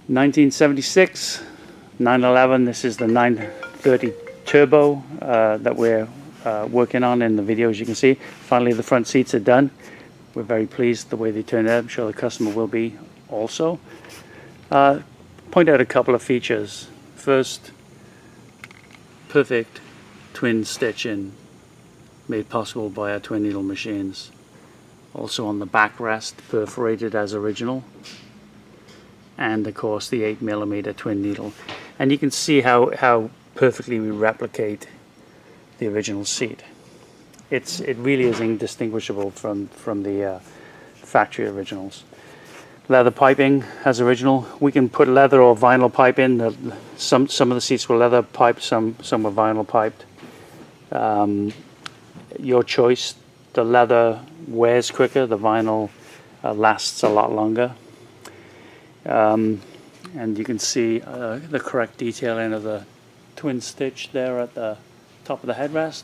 1976 911. This is the 930 Turbo that we're working on in the video. As you can see, finally the front seats are done. We're very pleased the way they turned out. I'm sure the customer will be also. Point out a couple of features. First, perfect twin stitching made possible by our twin needle machines. Also on the backrest, perforated as original, and of course the 8mm twin needle. And you can see how perfectly we replicate the original seat. It really is indistinguishable from the factory originals. Leather piping as original. We can put leather or vinyl pipe in. Some of the seats were leather piped, some were vinyl piped. Your choice. The leather wears quicker, the vinyl lasts a lot longer. And you can see the correct detailing of the twin stitch there at the top of the headrest.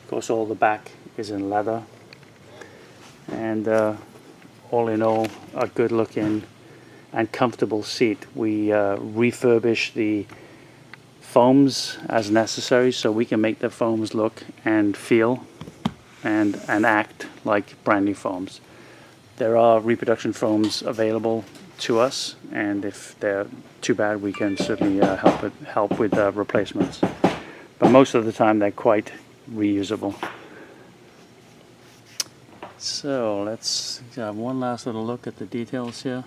Of course, all the back is in leather. And all in all, a good looking and comfortable seat. We refurbish the foams as necessary, so we can make the foams look and feel and act like brand new foams. There are reproduction foams available to us, and if they're too bad, we can certainly help with replacements. But most of the time, they're quite reusable. So let's have one last little look at the details here.